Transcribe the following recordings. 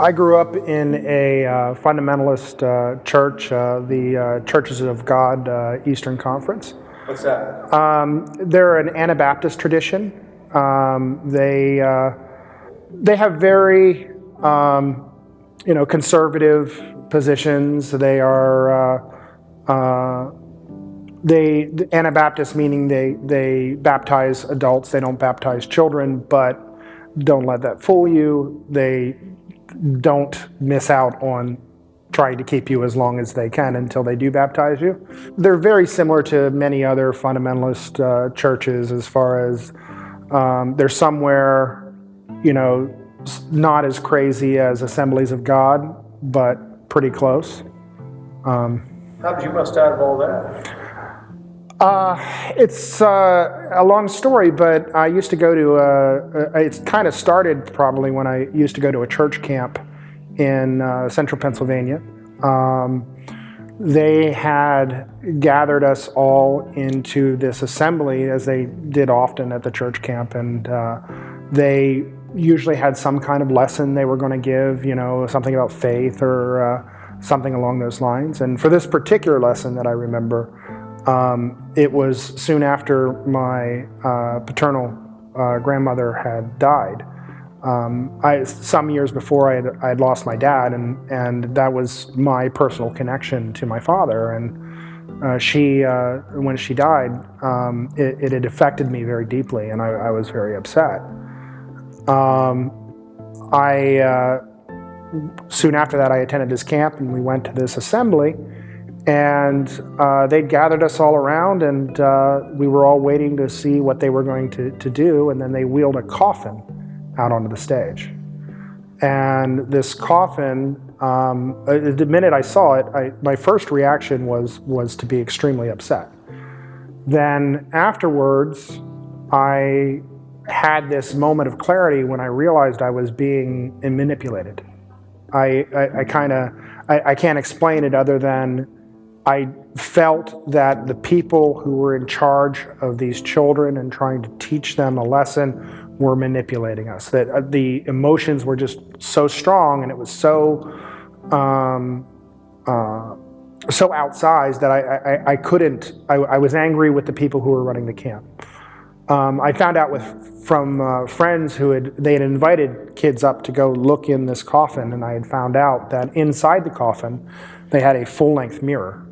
I grew up in a fundamentalist church, the Churches of God Eastern Conference. What's that? They're an Anabaptist tradition. They have very conservative positions. They are the Anabaptists, meaning they baptize adults. They don't baptize children, but don't let that fool you. They don't miss out on trying to keep you as long as they can until they do baptize you. They're very similar to many other fundamentalist churches as far as they're somewhere, not as crazy as Assemblies of God, but pretty close. How did you bust out of all that? It's a long story, but I used to go to it kind of started probably when I used to go to a church camp in central Pennsylvania. They had gathered us all into this assembly, as they did often at the church camp, and they usually had some kind of lesson they were going to give, something about faith or something along those lines. And for this particular lesson that I remember, it was soon after my paternal grandmother had died. Some years before I had lost my dad, and that was my personal connection to my father. And she, when she died, it had affected me very deeply, and I was very upset. Soon after that, I attended this camp, and we went to this assembly. And they'd gathered us all around, and we were all waiting to see what they were going to do. And then they wheeled a coffin out onto the stage. And this coffin, the minute I saw it, my first reaction was to be extremely upset. Then afterwards, I had this moment of clarity when I realized I was being manipulated. I can't explain it other than I felt that the people who were in charge of these children and trying to teach them a lesson were manipulating us. That the emotions were just so strong, and it was so outsized that I couldn't. I was angry with the people who were running the camp. I found out from friends they had invited kids up to go look in this coffin, and I had found out that inside the coffin they had a full-length mirror.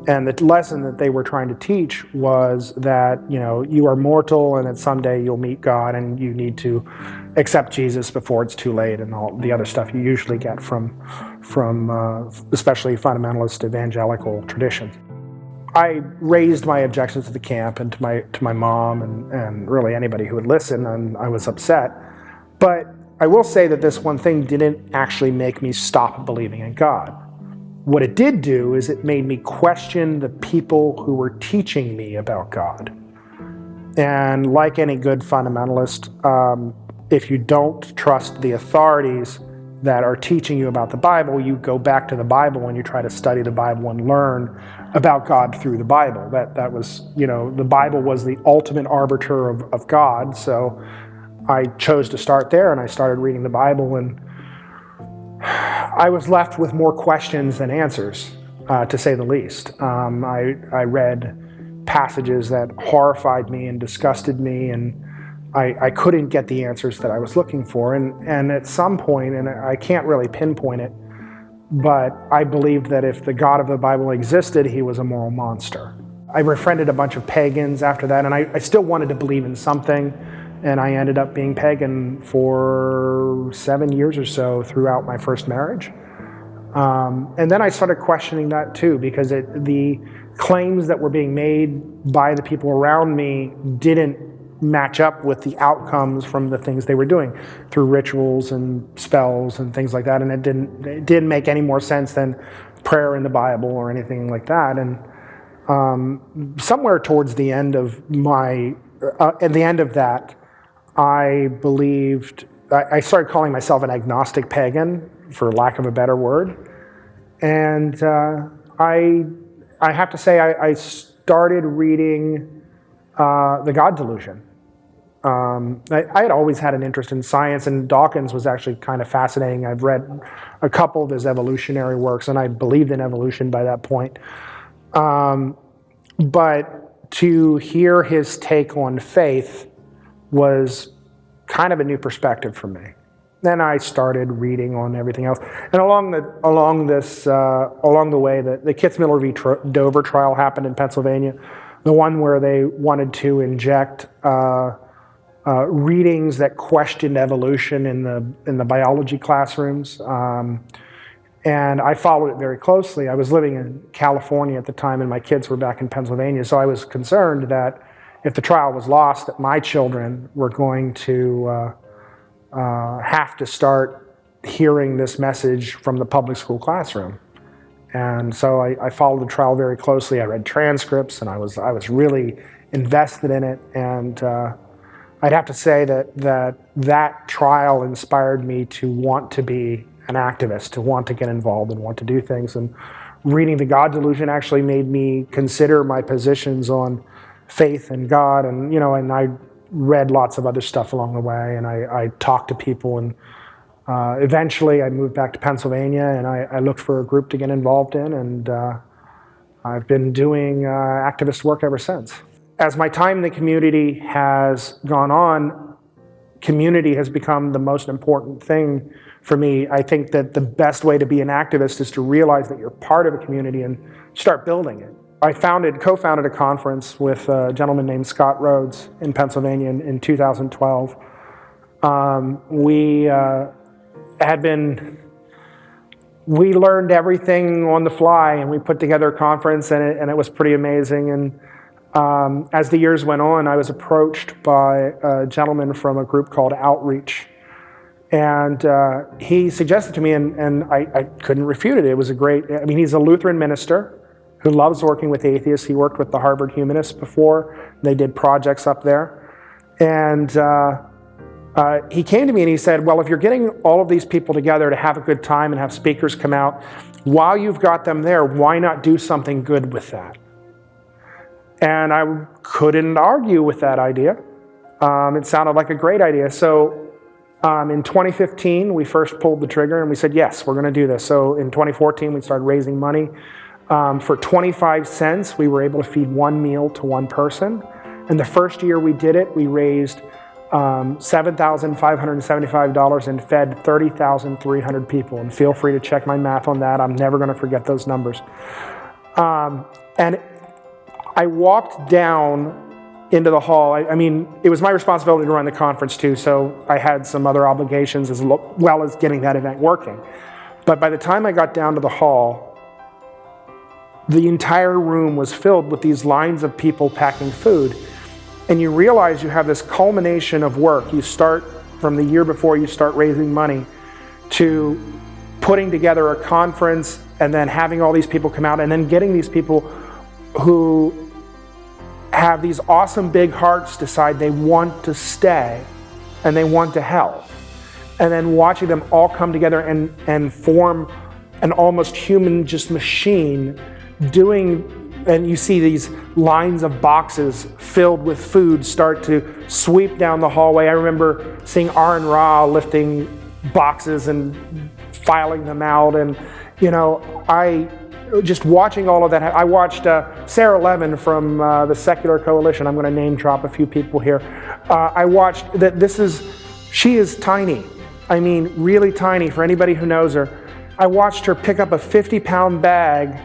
And the lesson that they were trying to teach was that, you are mortal and that someday you'll meet God, and you need to accept Jesus before it's too late, and all the other stuff you usually get from especially fundamentalist evangelical traditions. I raised my objections to the camp and to my mom and really anybody who would listen, and I was upset. But I will say that this one thing didn't actually make me stop believing in God. What it did do is it made me question the people who were teaching me about God. And like any good fundamentalist, if you don't trust the authorities that are teaching you about the Bible, you go back to the Bible and you try to study the Bible and learn about God through the Bible. That was, the Bible was the ultimate arbiter of God. So I chose to start there, and I started reading the Bible, and I was left with more questions than answers, to say the least. I read passages that horrified me and disgusted me, and I couldn't get the answers that I was looking for. And at some point, and I can't really pinpoint it, but I believed that if the God of the Bible existed, he was a moral monster. I befriended a bunch of pagans after that, and I still wanted to believe in something. And I ended up being pagan for 7 years or so throughout my first marriage. And then I started questioning that too, because the claims that were being made by the people around me didn't match up with the outcomes from the things they were doing through rituals and spells and things like that. And it didn't make any more sense than prayer in the Bible or anything like that. And somewhere towards the end of that, I started calling myself an agnostic pagan, for lack of a better word. And I have to say, I started reading The God Delusion. I had always had an interest in science, and Dawkins was actually kind of fascinating. I've read a couple of his evolutionary works, and I believed in evolution by that point. But to hear his take on faith was kind of a new perspective for me. Then I started reading on everything else, and along the way, the Kitzmiller v. Dover trial happened in Pennsylvania, the one where they wanted to inject readings that questioned evolution in the biology classrooms, and I followed it very closely. I was living in California at the time, and my kids were back in Pennsylvania, so I was concerned that if the trial was lost, that my children were going to have to start hearing this message from the public school classroom. And so I followed the trial very closely. I read transcripts, and I was really invested in it. And I'd have to say that trial inspired me to want to be an activist, to want to get involved and want to do things. And reading The God Delusion actually made me consider my positions on faith and God, and I read lots of other stuff along the way, and I talked to people, and eventually I moved back to Pennsylvania, and I looked for a group to get involved in, and I've been doing activist work ever since. As my time in the community has gone on, community has become the most important thing for me. I think that the best way to be an activist is to realize that you're part of a community and start building it. I co-founded a conference with a gentleman named Scott Rhodes in Pennsylvania in 2012. We learned everything on the fly, and we put together a conference, and it was pretty amazing. And as the years went on, I was approached by a gentleman from a group called Outreach. And he suggested to me, and I couldn't refute it. It was he's a Lutheran minister who loves working with atheists. He worked with the Harvard Humanists before. They did projects up there. And he came to me and he said, well, if you're getting all of these people together to have a good time and have speakers come out, while you've got them there, why not do something good with that? And I couldn't argue with that idea. It sounded like a great idea. So in 2015, we first pulled the trigger and we said, yes, we're going to do this. So in 2014, we started raising money. For 25 cents, we were able to feed one meal to one person. And the first year we did it, we raised $7,575 and fed 30,300 people. And feel free to check my math on that. I'm never going to forget those numbers. And I walked down into the hall. It was my responsibility to run the conference too, so I had some other obligations as well as getting that event working. But by the time I got down to the hall, the entire room was filled with these lines of people packing food. And you realize you have this culmination of work. You start from the year before you start raising money to putting together a conference and then having all these people come out and then getting these people who have these awesome big hearts decide they want to stay and they want to help. And then watching them all come together and form an almost human just machine and you see these lines of boxes filled with food start to sweep down the hallway. I remember seeing Aaron Ra lifting boxes and filing them out, and I just watching all of that. I watched Sarah Levin from the Secular Coalition. I'm going to name drop a few people here. I watched that. She is tiny. Really tiny for anybody who knows her. I watched her pick up a 50-pound bag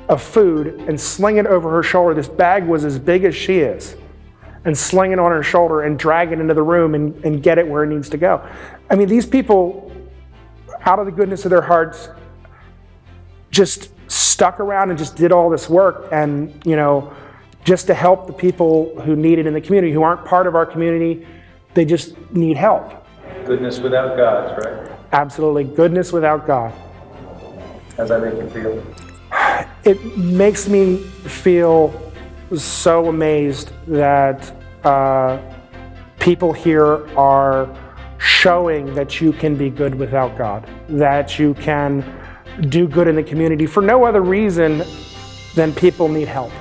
of food and sling it over her shoulder. This bag was as big as she is, and sling it on her shoulder and drag it into the room and get it where it needs to go. These people, out of the goodness of their hearts, just stuck around and just did all this work, and just to help the people who need it in the community, who aren't part of our community. They just need help. Goodness without God, right? Absolutely, goodness without God. How does that make you feel? It makes me feel so amazed that people here are showing that you can be good without God, that you can do good in the community for no other reason than people need help.